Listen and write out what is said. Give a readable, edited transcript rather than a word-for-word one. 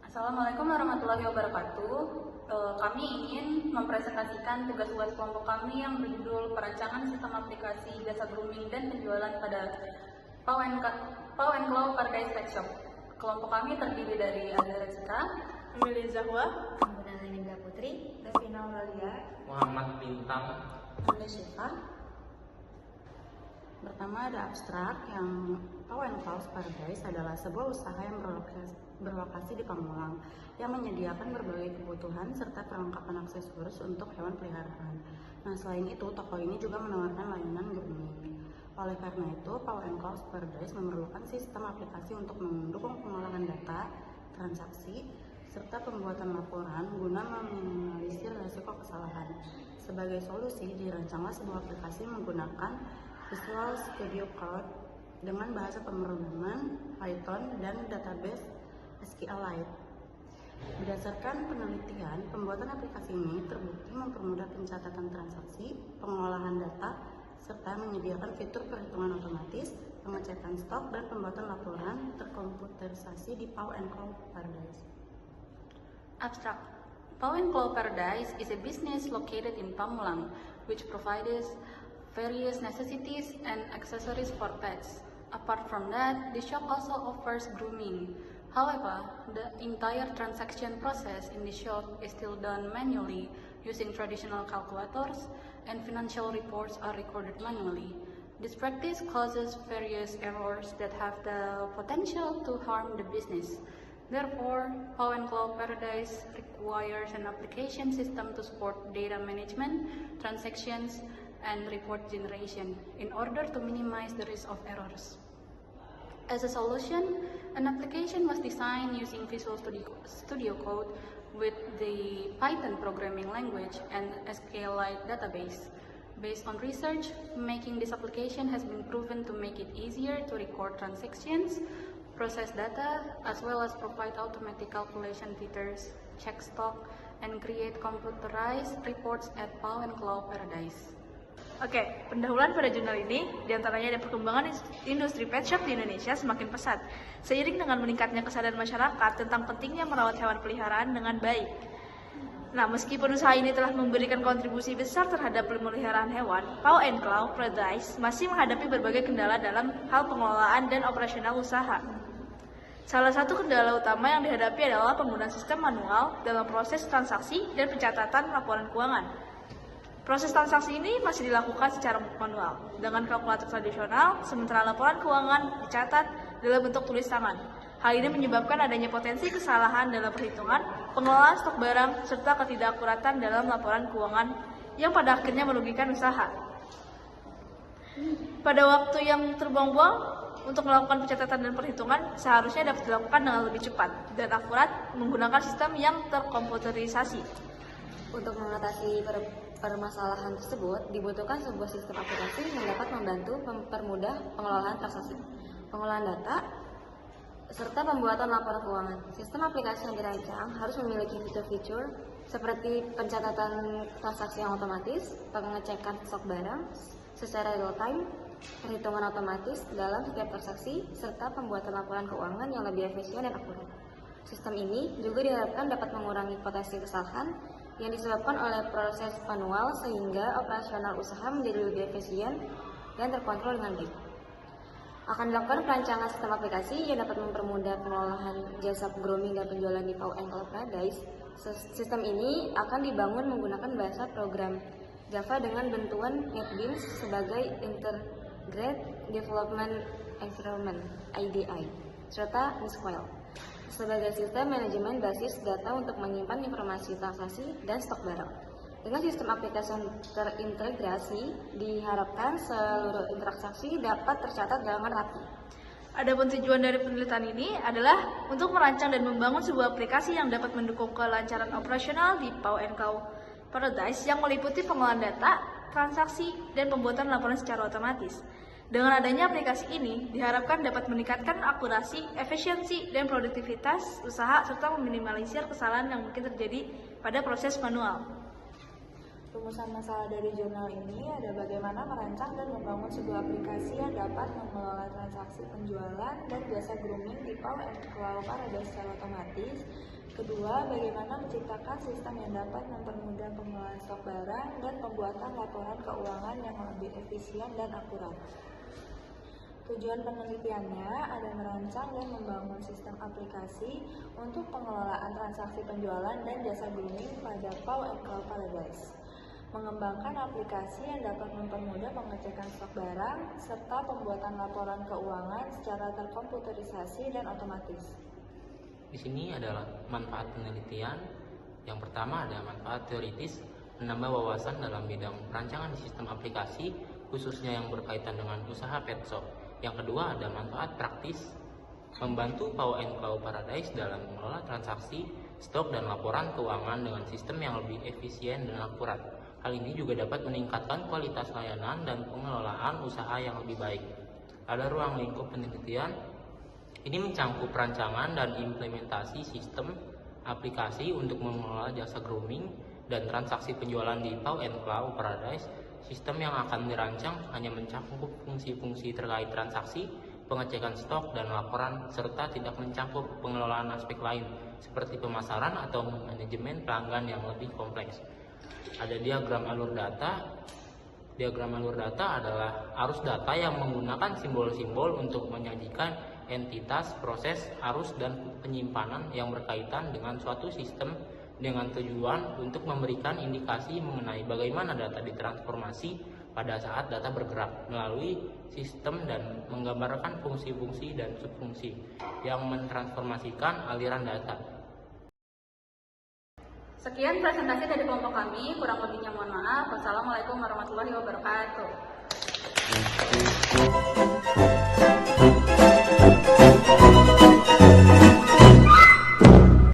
Assalamualaikum warahmatullahi wabarakatuh. Kami ingin mempresentasikan tugas-tugas kelompok kami yang berjudul Perancangan Sistem Aplikasi Jasa Grooming dan Penjualan pada Pau & Clau Paradise Pet Shop. Kelompok kami terdiri dari Azhara Citra, Amelia Zahwa, Ambudana Nindra Putri, Davina Aurelia, Muhammad Bintang, Anda Syifa. Pertama ada abstrak yang Pau & Clau Paradise adalah sebuah usaha yang berlokasi di Pamulang yang menyediakan berbagai kebutuhan serta perlengkapan aksesoris untuk hewan peliharaan. Nah, selain itu, toko ini juga menawarkan layanan grooming. Oleh karena itu, Pau & Clau Paradise memerlukan sistem aplikasi untuk mendukung pengolahan data, transaksi, serta pembuatan laporan guna meminimalisir risiko kesalahan. Sebagai solusi, dirancanglah sebuah aplikasi menggunakan Visual Studio Code dengan bahasa pemrograman Python dan database SQLite. Berdasarkan penelitian, pembuatan aplikasi ini terbukti mempermudah pencatatan transaksi, pengolahan data, serta menyediakan fitur perhitungan otomatis, pengecekan stok, dan pembuatan laporan terkomputerisasi di Pau & Clau Paradise. Abstract. Pau & Clau Paradise is a business located in Pamulang, which provides various necessities and accessories for pets. Apart from that, the shop also offers grooming. However, the entire transaction process in the shop is still done manually using traditional calculators, and financial reports are recorded manually. This practice causes various errors that have the potential to harm the business. Therefore, Pau & Clau Paradise requires an application system to support data management, transactions, and report generation in order to minimize the risk of errors. As a solution, an application was designed using Visual Studio Code with the Python programming language and SQLite database. Based on research, making this application has been proven to make it easier to record transactions, process data, as well as provide automatic calculation features, check stock, and create computerized reports at Pau & Clau Paradise. Oke, pendahuluan pada jurnal ini diantaranya ada perkembangan industri pet shop di Indonesia semakin pesat, seiring dengan meningkatnya kesadaran masyarakat tentang pentingnya merawat hewan peliharaan dengan baik. Nah, meskipun usaha ini telah memberikan kontribusi besar terhadap pemeliharaan hewan, Pau & Clau Paradise masih menghadapi berbagai kendala dalam hal pengelolaan dan operasional usaha. Salah satu kendala utama yang dihadapi adalah penggunaan sistem manual dalam proses transaksi dan pencatatan laporan keuangan. Proses transaksi ini masih dilakukan secara manual dengan kalkulator tradisional, sementara laporan keuangan dicatat dalam bentuk tulis tangan. Hal ini menyebabkan adanya potensi kesalahan dalam perhitungan, pengelolaan stok barang, serta ketidakakuratan dalam laporan keuangan yang pada akhirnya merugikan usaha. Pada waktu yang terbuang-buang untuk melakukan pencatatan dan perhitungan, seharusnya dapat dilakukan dengan lebih cepat dan akurat menggunakan sistem yang terkomputerisasi. Untuk mengatasi permasalahan tersebut, dibutuhkan sebuah sistem aplikasi yang dapat membantu mempermudah pengelolaan transaksi, pengolahan data, serta pembuatan laporan keuangan. Sistem aplikasi yang dirancang harus memiliki fitur-fitur seperti pencatatan transaksi yang otomatis, pengecekan stok barang secara real-time, perhitungan otomatis dalam setiap transaksi, serta pembuatan laporan keuangan yang lebih efisien dan akurat. Sistem ini juga diharapkan dapat mengurangi potensi kesalahan yang disebabkan oleh proses manual sehingga operasional usaha menjadi lebih efisien dan terkontrol dengan baik. Akan dilakukan perancangan sistem aplikasi yang dapat mempermudah pengelolaan jasa grooming dan penjualan di Pau & Clau Paradise. Sistem ini akan dibangun menggunakan bahasa program Java dengan bantuan NetBeans sebagai Integrated Development Environment (IDE) serta MISQL sebagai sistem manajemen basis data untuk menyimpan informasi transaksi dan stok barang. Dengan sistem aplikasi terintegrasi, diharapkan seluruh transaksi dapat tercatat dengan rapi. Adapun tujuan dari penelitian ini adalah untuk merancang dan membangun sebuah aplikasi yang dapat mendukung kelancaran operasional di Pau & Clau Paradise yang meliputi pengolahan data, transaksi, dan pembuatan laporan secara otomatis. Dengan adanya aplikasi ini, diharapkan dapat meningkatkan akurasi, efisiensi, dan produktivitas usaha serta meminimalisir kesalahan yang mungkin terjadi pada proses manual. Rumusan masalah dari jurnal ini ada bagaimana merancang dan membangun sebuah aplikasi yang dapat mengelola transaksi penjualan dan jasa grooming di Pau and Claw Paradise secara otomatis. Kedua, bagaimana menciptakan sistem yang dapat mempermudah pengelolaan stok barang dan pembuatan laporan keuangan yang lebih efisien dan akurat. Tujuan penelitiannya ada merancang dan membangun sistem aplikasi untuk pengelolaan transaksi penjualan dan jasa grooming pada Pau and Claw Paradise. Mengembangkan aplikasi yang dapat mempermudah pengecekan stok barang serta pembuatan laporan keuangan secara terkomputerisasi dan otomatis. Di sini adalah manfaat penelitian. Yang pertama ada manfaat teoritis, menambah wawasan dalam bidang perancangan sistem aplikasi, khususnya yang berkaitan dengan usaha pet shop. Yang kedua ada manfaat praktis, membantu Pau and Claw Paradise dalam mengelola transaksi, stok, dan laporan keuangan dengan sistem yang lebih efisien dan akurat. Hal ini juga dapat meningkatkan kualitas layanan dan pengelolaan usaha yang lebih baik. Pada ruang lingkup penelitian, ini mencangkup perancangan dan implementasi sistem aplikasi untuk mengelola jasa grooming dan transaksi penjualan di Pau and Claw Paradise. Sistem yang akan dirancang hanya mencakup fungsi-fungsi terkait transaksi, pengecekan stok, dan laporan, serta tidak mencakup pengelolaan aspek lain seperti pemasaran atau manajemen pelanggan yang lebih kompleks. Ada diagram alur data. Diagram alur data adalah arus data yang menggunakan simbol-simbol untuk menyajikan entitas, proses, arus, dan penyimpanan yang berkaitan dengan suatu sistem dengan tujuan untuk memberikan indikasi mengenai bagaimana data ditransformasi pada saat data bergerak melalui sistem dan menggambarkan fungsi-fungsi dan subfungsi yang mentransformasikan aliran data. Sekian presentasi dari kelompok kami, kurang lebihnya mohon maaf. Wassalamualaikum warahmatullahi wabarakatuh.